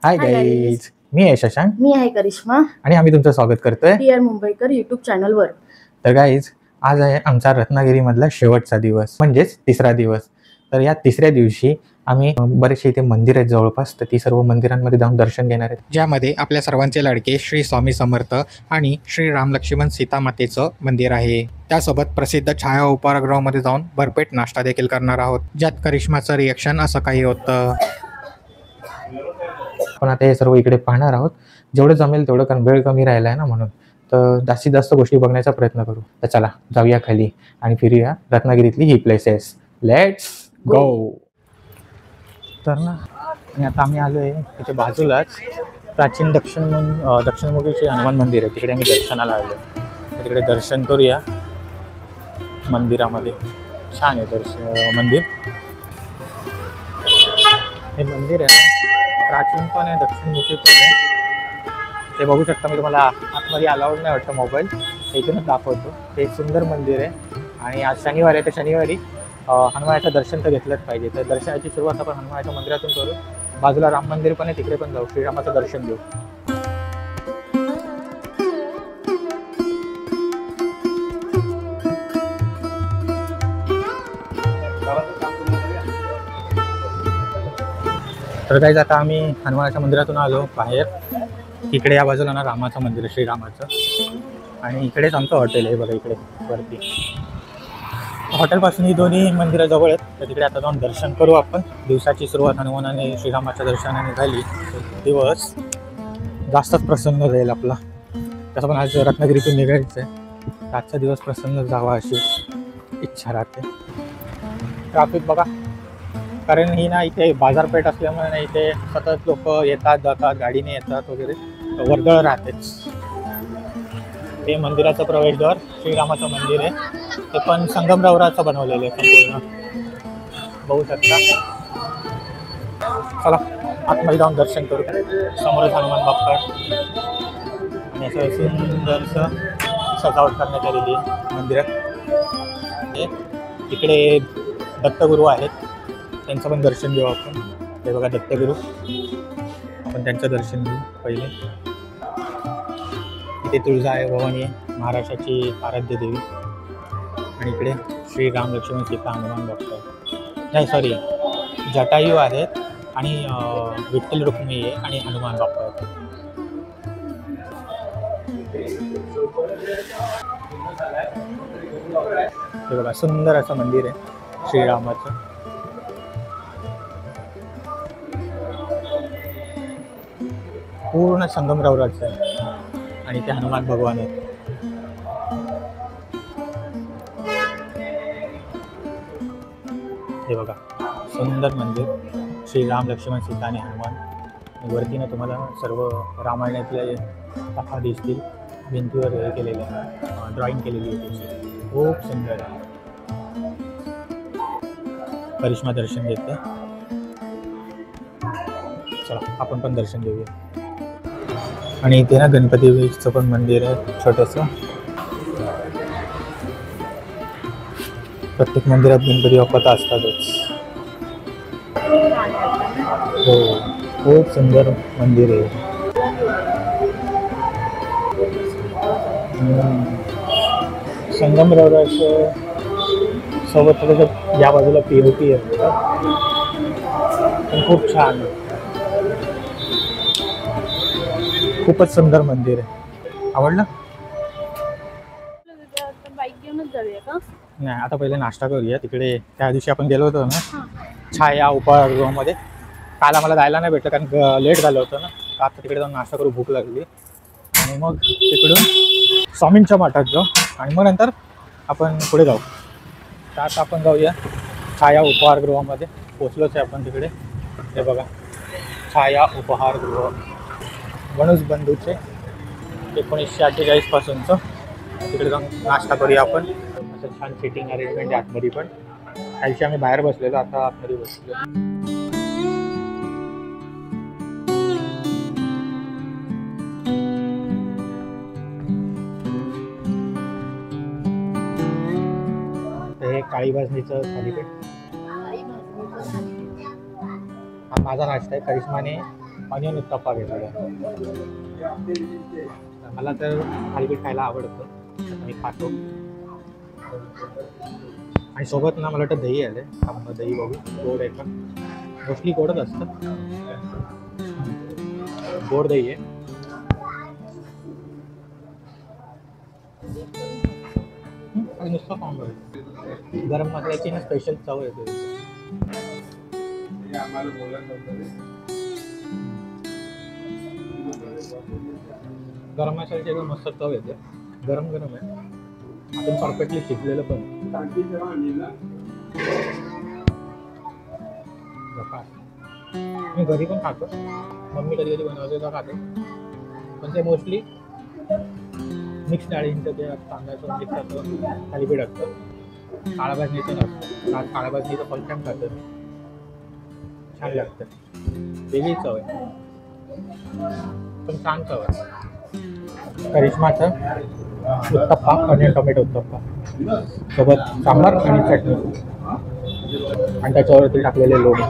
हाय Hi guys. Guys, मी आहे शशांक मी आहे करिश्मा आणि आम्ही तुमचं स्वागत करतोय. टीआर मुंबईकर युट्यूब चॅनलवर. तर गाईज, आज आहे आमचा रत्नागिरीमधला शेवटचा दिवस, म्हणजेच तिसरा दिवस. तर या तिसऱ्या दिवशी आम्ही बरेचसे इथे मंदिर आहेत जवळपास, तर ती सर्व मंदिरांमध्ये जाऊन दर्शन घेणार आहेत, ज्यामध्ये आपल्या सर्वांचे लाडके श्री स्वामी समर्थ आणि श्री राम लक्ष्मण सीता मातेचं मंदिर आहे. त्यासोबत प्रसिद्ध छाया उपहारगृहामध्ये जाऊन भरपेट नाश्ता देखील करणार आहोत, ज्यात करिश्माचं रिएक्शन असं काही होतं. आपण आता हे सर्व इकडे पाहणार आहोत, जेवढं जमेल तेवढं, कारण वेळ कमी राहिला आहे ना, म्हणून. तर जास्तीत जास्त गोष्टी बघण्याचा प्रयत्न करू. तर चला जाऊया खाली आणि फिरूया रत्नागिरीतली ही प्लेसेस. Let's go. तर ना, आणि आता आम्ही आलो आहे तिथे बाजूलाच प्राचीन दक्षिणमुखीचे हनुमान मंदिर आहे, तिकडे आम्ही दर्शनाला आलो. तर तिकडे दर्शन करूया मंदिरामध्ये. छान आहे मंदिर. हे मंदिर आहे प्राचीन पण आहे, दक्षिणमुखी पण आहे. ते बघू शकता. मी तुम्हाला आतमध्ये अलाउड नाही वाटतं मोबाईल, इथूनच दाखवतो. हे सुंदर मंदिर आहे आणि आज शनिवार आहे, तर शनिवारी हनुमानाचं दर्शन तर घेतलंच पाहिजे. तर दर्शनाची सुरुवात आपण हनुमानाच्या मंदिरातून करू. बाजूला राम मंदिर पण आहे, तिकडे पण जाऊ, श्रीरामाचं दर्शन घेऊ. तर काही आता आम्ही हनुमानाच्या मंदिरातून आलो बाहेर. इकडे या बाजूला ना रामाचं मंदिर आहे, श्रीरामाचं, आणि इकडेच आमचं हॉटेल आहे बघा, इकडे वरती. हॉटेलपासून ही दोन्ही मंदिरं जवळ आहेत, तर तिकडे आता जाऊन दर्शन करू आपण. दिवसाची सुरुवात हनुमानाने श्रीरामाच्या दर्शनाने झाली, दिवस जास्तच प्रसन्न जाईल आपला. तसं पण आज रत्नागिरीतून निघायचं आहे, आजचा दिवस प्रसन्न जावा अशी इच्छा राहते. ट्रॅफिक बघा, कारण ही ना इथे बाजारपेठ असल्यामुळे ना इथे सतत लोक येतात जातात, गाडीने येतात वगैरे, वर्दळ राहतेच. हे मंदिराचं प्रवेशद्वार, श्रीरामाचं मंदिर आहे. ते पण संगमरवराचं बनवलेलं आहे संपूर्ण, बघू शकता. चला आतमध्ये जाऊन दर्शन करू. समोरच हनुमान बाप्पा आणि असं सुंदरसं सजावट करण्यात आलेली आहे मंदिरात. इकडे दत्तगुरू आहेत, त्यांचं पण दर्शन घेऊ आपण. हे बघा दत्तगुरू, आपण त्यांचं दर्शन घेऊ पहिले. इथे तुळजाई भवानी आहे, महाराष्ट्राची आराध्य देवी. आणि इकडे श्री राम लक्ष्मण सीता हनुमान बाप्पा, नाही सॉरी, जटायू आहेत आणि विठ्ठल रुक्मिणी आहे आणि हनुमान बाप्पा आहेत. हे बघा सुंदर असं मंदिर आहे श्रीरामाचं. पूर्ण संगमरवराचं आहे आणि ते हनुमान भगवान आहेत. हे बघा सुंदर मंदिर, श्री राम लक्ष्मण सीता आणि हनुमान. वरतीनं तुम्हाला सर्व रामायणातले कथा दिसतील, भिंतीवर हे केलेले आहे, ड्रॉइंग केलेली आहे त्याची, खूप सुंदर आहे. करिश्मा दर्शन घेते. चला आपण पण दर्शन घेऊया. आणि इथे ना गणपतीचं पण मंदिर आहे छोटंसं. प्रत्येक मंदिरात गणपती बाप्पा असतातच. हो, खूप सुंदर मंदिर आहे. संगमरवराचं सोबत थोडंसं या बाजूला POP आहे, पण खूप छान आहे. खूपच सुंदर मंदिर आहे, आवडलं. बाईक घेऊनच जाऊया का? नाही, आता पहिले नाश्ता करूया. तिकडे त्या दिवशी आपण गेलो होतो ना छाया उपहारगृहामध्ये, काल आम्हाला जायला नाही भेटलं कारण लेट झालं होतं ना. आता तिकडे जाऊन नाश्ता करू, भूक लागली. आणि मग तिकडून स्वामींच्या मठात जाऊ आणि मग नंतर आपण पुढे जाऊ. तर आता आपण जाऊया छाया उपहारगृहामध्ये. पोचलोच आहे आपण तिकडे. हे बघा छाया उपहारगृह, गणेश बंधूचे 1948 पासूनचं. तिकडे जाऊन नाश्ता करूया आपण. असं छान सिटिंग अरेंजमेंट आहे आतमध्ये पण. त्यादिवशी आम्ही बाहेर बसलेलो, आता आतमध्ये बसलो. हे काळी भाजणीचं थालीपीठ. हा माझा नाश्ता आहे. करिश्माने ऑनियन उत्तप्पा घेतलेला. मला तर थालीपीठ खायला आवडतं, तर मी खातो. आणि सोबत ना मला वाटतं दही आले. आपण दही बघू गोड आहे का. मोस्टली गोडच असतं. गोड दही आहे. आणि नुसतं खाऊन बघायचं. गरम मसाल्याची ना स्पेशल चव येते. गरम मसाल्याची एकदम मस्त चव येते. गरम गरम आहे. आपण परफेक्टली शिजलेलं पण. मी घरी पण खातो. मम्मी कधी कधी बनवते तर खातो. पण ते मोस्टली मिक्स डाळींचं ते तांदळाचं मिक्स असं थालीपीठ असतं. काळा भाजणीचं नसतं. काळा भाजणीचं फर्स्ट टाइम खातं मी. छान लागतं. वेगळी चव आहे पण छान चव आहे. करिश्माचं उत्तप्पा, ऑनियन टोमॅटो उत्तप्पा सोबत सांबार आणि चटणी आणि त्याच्यावरती टाकलेले लोणी.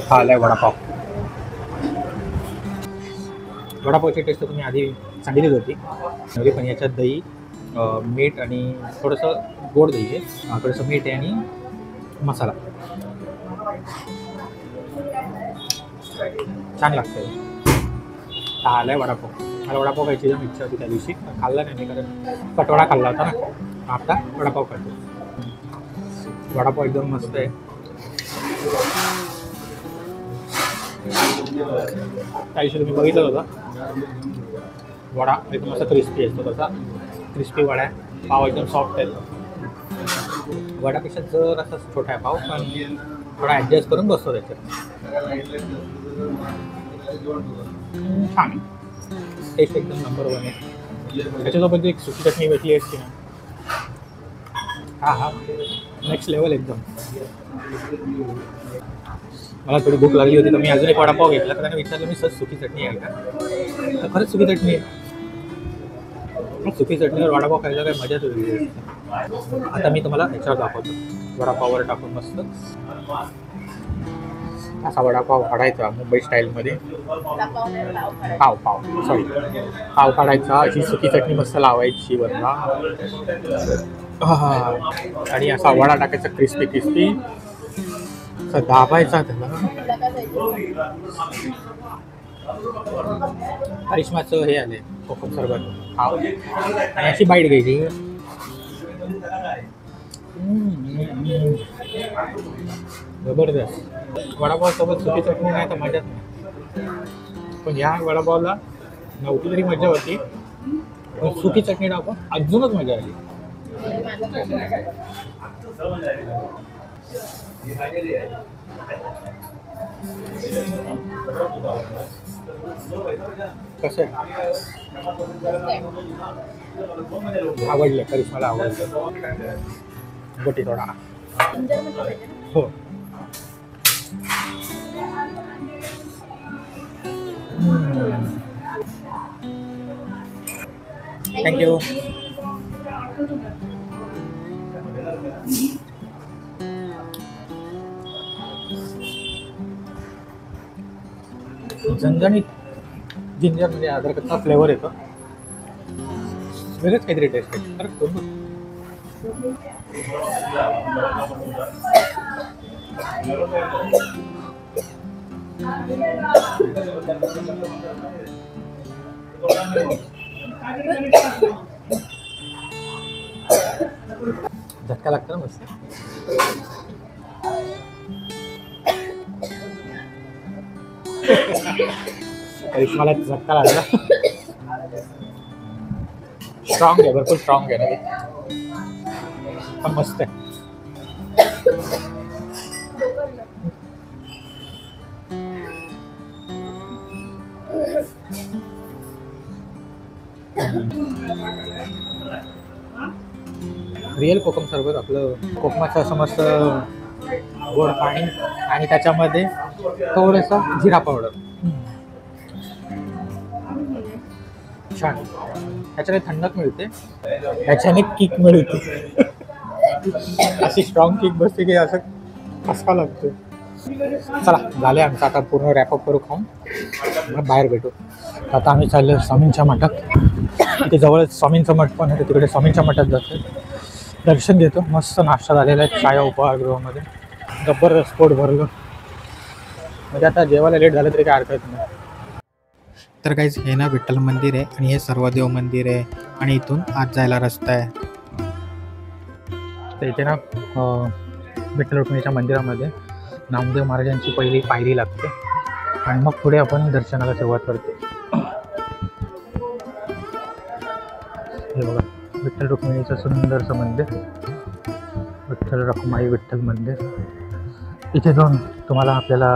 हा आलाय वडापाव. वडापावची टेस्ट तुम्ही आधी सांगितलीच होती. पण याच्यात दही, मीठ आणि थोडंसं गोड दही आहे. थोडंसं मीठ आहे आणि मसाला. छान लागतं. हा आलाय वडापाव. मला वडापाव खायची एकदम इच्छा होती त्या दिवशी. खाल्ला नाही मी कारण कटवडा खाल्ला होता ना. आता वडापाव खातो. वडापाव एकदम मस्त आहे. त्या दिवशी तुम्ही बघितलं होतं वडा एकदम असा क्रिस्पी असतो. तसा क्रिस्पी वडा आहे. पाव एकदम सॉफ्ट आहे. वडापेक्षा जर असा छोटा आहे पाव, पण थोडा ॲडजस्ट करून बसतो त्याच्यात. छान टेस्ट एकदम नंबर 1 आहे. त्याच्यासोबत एक सुकी चटणी भेटली असती ना. हा नेक्स्ट लेवल एकदम. मला थोडी भूक लागली होती तर मी अजून एक वडापाव घेतला. तर त्याने विचारलं मी सर सुकी चटणी आहे का. तर खरंच सुकी चटणी आहे. सुकी चटणीवर वडापाव खायला काही मजाच वेगळी असते. आता मी तुम्हाला ह्याच्यावर दाखवतो. वडापाववर टाकून मस्त असा वडापाव काढायचा मुंबई स्टाईलमध्ये. पाव सॉरी पाव काढायचा. अशी सुकी चटणी मस्त लावायची वरला. आणि असा वडा टाकायचा क्रिस्पी असा दाबायचा त्याला. करिश्माचं हे आले कोकम सरबत. आणि अशी बाईट घ्यायची. जबरदस्त. वडापावसोबत सुकी चटणी नाही तर मजाच नाही. पण ह्या वडापावला नव्हती तरी मजा होती. पण सुकी चटणी टाकून अजूनच मजा आली. कसं आहे. आवडलं. करिश्माला आवडलं. गोटी थोडा. हो. थँक्यू. झणझणीत जिंजर म्हणजे अद्रकचा फ्लेवर येतो. वेगळंच काहीतरी टेस्ट आहे. झटका लागतो ना मस्त. करिश्माला झटका लागला. स्ट्रॉंग आहे. भरपूर स्ट्रॉंग आहे ना. पण मस्त आहे. रिअल कोकम सरबत. आपलं कोकमाचं असं मस्त गोड पाणी आणि त्याच्यामध्ये थोडंसं जिरा पावडर. छान. त्याच्याने थंडक मिळते, त्याच्याने किक मिळते. अशी स्ट्रॉंग किक बसते की असं फसका लागतो. चला झाले आमचं, आता पूर्ण रॅपअप करू खाऊन मग बाहेर भेटू. आता आम्ही चाललो स्वामींच्या मठात. तिथे जवळच स्वामींचं मठ पण आहे, तिकडे स्वामींच्या मठात जातो, दर्शन घेतो. मस्त नाश्ता झालेला आहे छाया उपहारगृहामध्ये, जबरदस्त पोट भरलं. म्हणजे आता जेवायला लेट झालं तरी काय हरकत नाही. तर काहीच हे ना विठ्ठल मंदिर आहे आणि हे सर्वदेव मंदिर आहे आणि इथून आत जायला रस्ता आहे. तर इथे ना विठ्ठल रुक्मिणीच्या मंदिरामध्ये नामदेव महाराजांची पहिली पायरी लागते आणि मग पुढे आपण दर्शनाला सुरुवात करतो. हे बघा विठ्ठल रुक्मिणीचं सुंदरसं मंदिर, विठ्ठल रखुमाई विठ्ठल मंदिर. इथे जाऊन तुम्हाला आपल्याला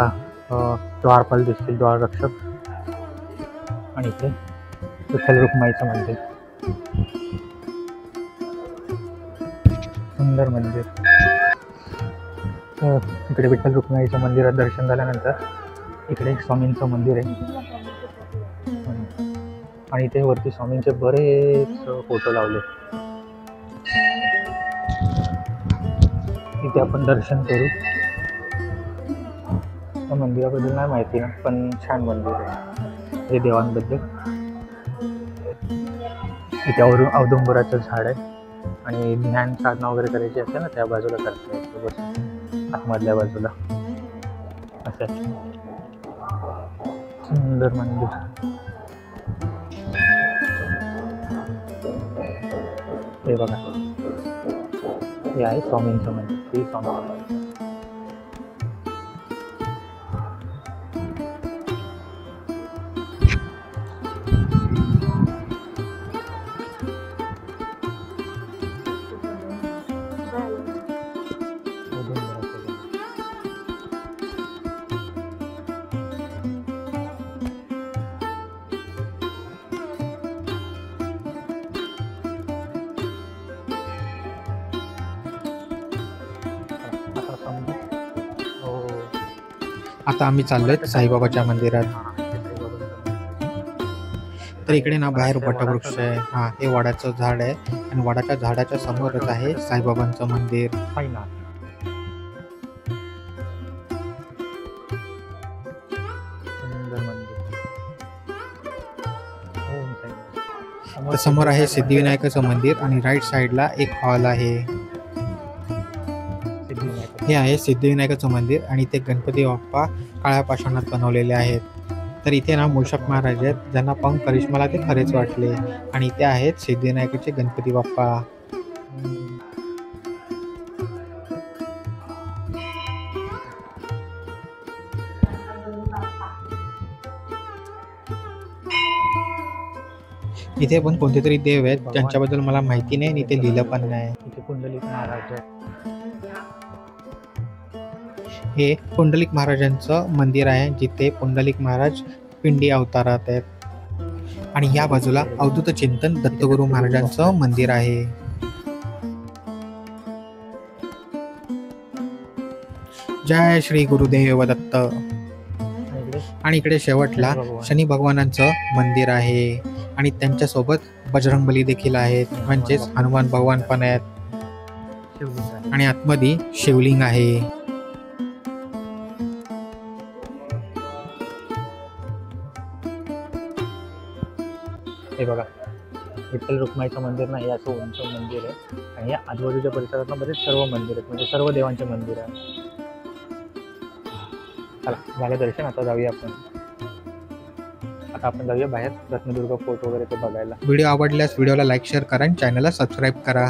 द्वारपाल दिसतील, द्वाररक्षक, आणि इथे विठ्ठल रुक्माईचं मंदिर, सुंदर मंदिर. तर इकडे विठ्ठल रुक्माईचं मंदिरात दर्शन झाल्यानंतर इकडे स्वामींचं मंदिर आहे आणि इथे वरती स्वामींचे बरेच फोटो लावले. इथे आपण दर्शन करू. त्या मंदिराबद्दल नाही माहिती ना, पण छान मंदिर आहे हे देवांबद्दल. इथे औदुंबराचं झाड आहे आणि ज्ञान साधना वगैरे करायची असते ना, त्या बाजूला करता येते, बस आतमधल्या बाजूला. असं सुंदर मंदिर. हे बघा, हे आहे स्वामींचं मंदिर, श्री स्वामी. आता आम्ही चाललोय साईबाबाच्या मंदिरात. तर इकडे ना बाहेर वटवृक्ष आहे, हा हे वडाचं झाड आहे आणि वडाच्या झाडाच्या समोरच आहे साईबाबांचं मंदिर. समोर आहे सिद्धिविनायकाचं मंदिर आणि राईट साईडला एक हॉल आहे. हे आहे सिद्धिविनायकाचं मंदिर आणि ते गणपती बाप्पा काळ्या पाषाणात बनवलेले आहेत. तर इथे ना मूषक महाराज आहेत, ज्यांना पाहून करिश्माला ते खरेच वाटले आणि ते आहेत सिद्धिविनायकाचे गणपती बाप्पा. इथे पण कोणते तरी देव आहेत ज्यांच्याबद्दल मला माहिती नाही आणि ते लिहिलं पण नाही. इथे पुंडलिक महाराज आहे. हे पुंडलिक महाराजांचं मंदिर आहे, जिथे पुंडलिक महाराज पिंडी अवतारात आहेत. आणि या बाजूला अवधूत चिंतन दत्तगुरू महाराजांचं मंदिर आहे. जय श्री गुरुदेव दत्त. आणि इकडे शेवटला शनी भगवानांचं मंदिर आहे आणि त्यांच्यासोबत बजरंगबली देखील आहेत, म्हणजेच हनुमान भगवान पण आहेत. आणि आतमध्ये शिवलिंग आहे. हे बघा विठ्ठल रुक्माईचं मंदिर ना, हे असं उंच मंदिर आहे आणि या आजूबाजूच्या परिसरात बरेच सर्व मंदिर आहेत, म्हणजे सर्व देवांचे मंदिर आहे. चला झालं दर्शन, आता जाऊया आपण. आता आपण जाऊया बाहेर रत्नदुर्ग फोर्ट वगैरे ते बघायला. व्हिडिओ आवडल्यास व्हिडिओला लाईक शेअर करा आणि चॅनलला सबस्क्राईब करा.